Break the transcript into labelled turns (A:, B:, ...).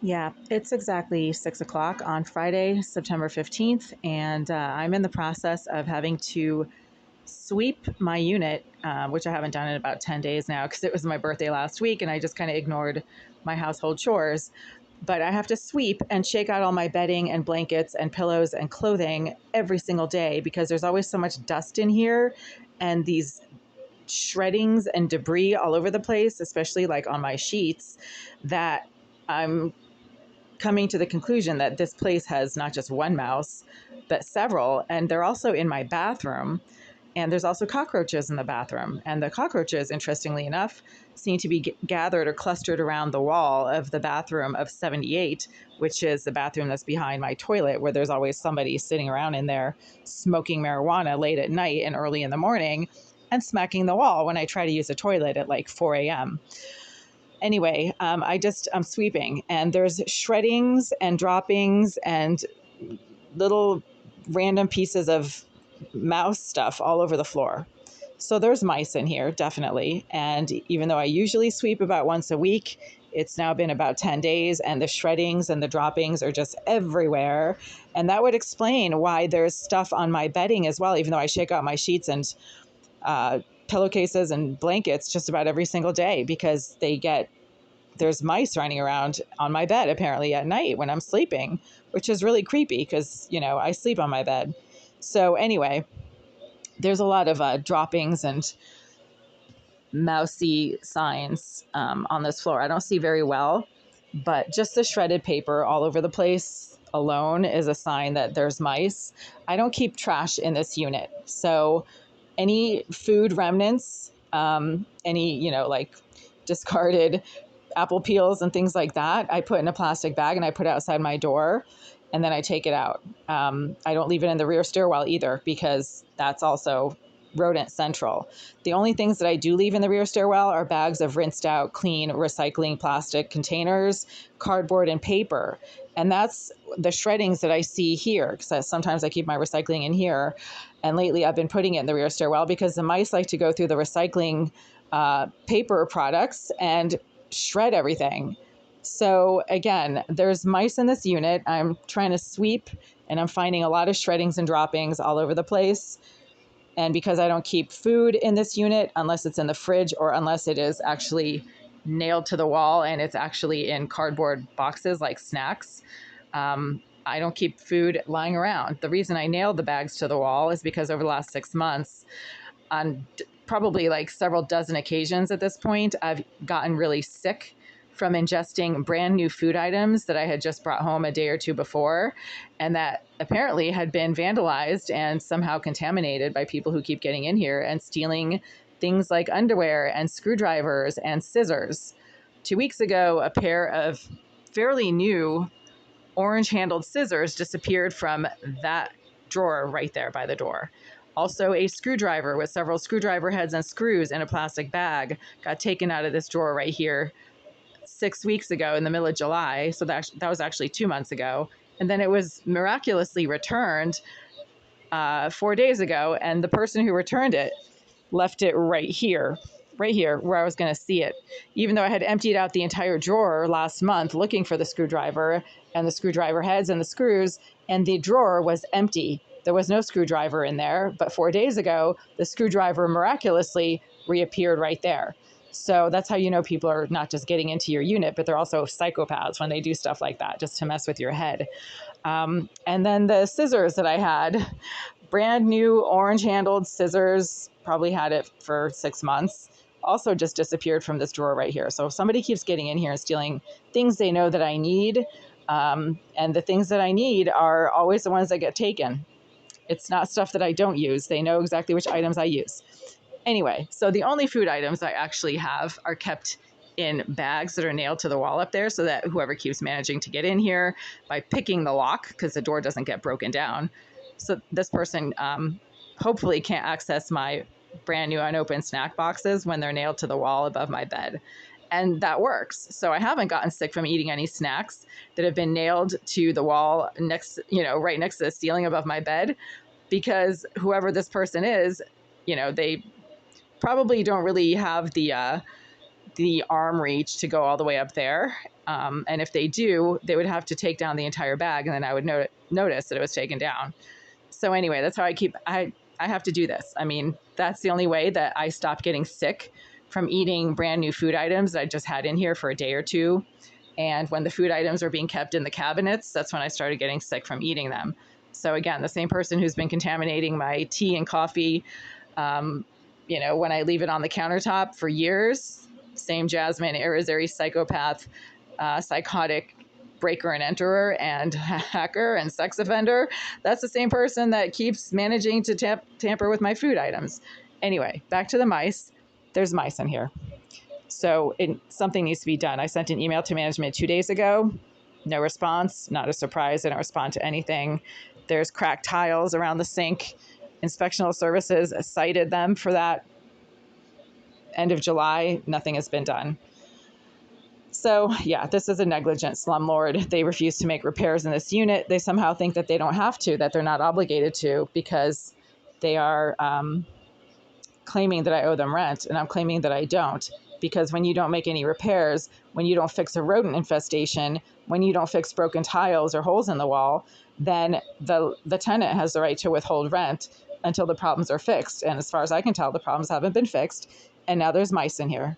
A: Yeah, it's exactly 6 o'clock on Friday, September 15th, and I'm in the process of having to sweep my unit, which I haven't done in about 10 days now because it was my birthday last week and I just kind of ignored my household chores. But I have to sweep and shake out all my bedding and blankets and pillows and clothing every single day because there's always so much dust in here and these shreddings and debris all over the place, especially like on my sheets, that I'm coming to the conclusion that this place has not just one mouse, but several. And they're also in my bathroom. And there's also cockroaches in the bathroom. And the cockroaches, interestingly enough, seem to be gathered or clustered around the wall of the bathroom of 78, which is the bathroom that's behind my toilet, where there's always somebody sitting around in there smoking marijuana late at night and early in the morning and smacking the wall when I try to use a toilet at like 4 a.m. Anyway, I'm sweeping and there's shreddings and droppings and little random pieces of mouse stuff all over the floor. So there's mice in here, definitely. And even though I usually sweep about once a week, it's now been about 10 days and the shreddings and the droppings are just everywhere. And that would explain why there's stuff on my bedding as well, even though I shake out my sheets and pillowcases and blankets just about every single day because there's mice running around on my bed apparently at night when I'm sleeping, which is really creepy because, I sleep on my bed. So anyway, there's a lot of droppings and mousy signs on this floor. I don't see very well, but just the shredded paper all over the place alone is a sign that there's mice. I don't keep trash in this unit. So any food remnants, any, like discarded apple peels and things like that, I put in a plastic bag and I put it outside my door and then I take it out. I don't leave it in the rear stairwell either because that's also rodent central. The only things that I do leave in the rear stairwell are bags of rinsed out, clean, recycling plastic containers, cardboard, and paper. And that's the shreddings that I see here because sometimes I keep my recycling in here. And lately I've been putting it in the rear stairwell because the mice like to go through the recycling paper products and shred everything. So again, there's mice in this unit. I'm trying to sweep and I'm finding a lot of shreddings and droppings all over the place. And because I don't keep food in this unit, unless it's in the fridge or unless it is actually nailed to the wall and it's actually in cardboard boxes like snacks, I don't keep food lying around. The reason I nailed the bags to the wall is because over the last 6 months, on probably like several dozen occasions at this point, I've gotten really sick from ingesting brand new food items that I had just brought home a day or two before, and that apparently had been vandalized and somehow contaminated by people who keep getting in here and stealing things like underwear and screwdrivers and scissors. 2 weeks ago, a pair of fairly new orange handled scissors disappeared from that drawer right there by the door. Also, a screwdriver with several screwdriver heads and screws in a plastic bag got taken out of this drawer right here 6 weeks ago in the middle of July. So that was actually 2 months ago. And then it was miraculously returned 4 days ago. And the person who returned it left it right here where I was going to see it. Even though I had emptied out the entire drawer last month looking for the screwdriver and the screwdriver heads and the screws, and the drawer was empty. There was no screwdriver in there. But 4 days ago, the screwdriver miraculously reappeared right there. So that's how you know people are not just getting into your unit, but they're also psychopaths when they do stuff like that just to mess with your head. And then the scissors that I had, brand new orange handled scissors, probably had it for 6 months, also just disappeared from this drawer right here. So if somebody keeps getting in here and stealing things they know that I need, and the things that I need are always the ones that get taken. It's not stuff that I don't use. They know exactly which items I use. Anyway, so the only food items I actually have are kept in bags that are nailed to the wall up there so that whoever keeps managing to get in here by picking the lock, because the door doesn't get broken down. So this person hopefully can't access my brand new unopened snack boxes when they're nailed to the wall above my bed. And that works. So I haven't gotten sick from eating any snacks that have been nailed to the wall right next to the ceiling above my bed, because whoever this person is, they probably don't really have the arm reach to go all the way up there. And if they do, they would have to take down the entire bag, and then I would notice that it was taken down. So anyway, that's how I have to do this. I mean, that's the only way that I stop getting sick from eating brand new food items that I just had in here for a day or two. And when the food items are being kept in the cabinets, that's when I started getting sick from eating them. So again, the same person who's been contaminating my tea and coffee, when I leave it on the countertop for years, same Jasmine, Arizari psychopath, psychotic breaker and enterer and hacker and sex offender. That's the same person that keeps managing to tamper with my food items. Anyway, back to the mice. There's mice in here. So something needs to be done. I sent an email to management 2 days ago. No response. Not a surprise. They don't respond to anything. There's cracked tiles around the sink. Inspectional Services cited them for that. End of July, nothing has been done. So yeah, this is a negligent slumlord. They refuse to make repairs in this unit. They somehow think that they don't have to, that they're not obligated to, because they are claiming that I owe them rent, and I'm claiming that I don't. Because when you don't make any repairs, when you don't fix a rodent infestation, when you don't fix broken tiles or holes in the wall, then the tenant has the right to withhold rent until the problems are fixed. And as far as I can tell, the problems haven't been fixed. And now there's mice in here.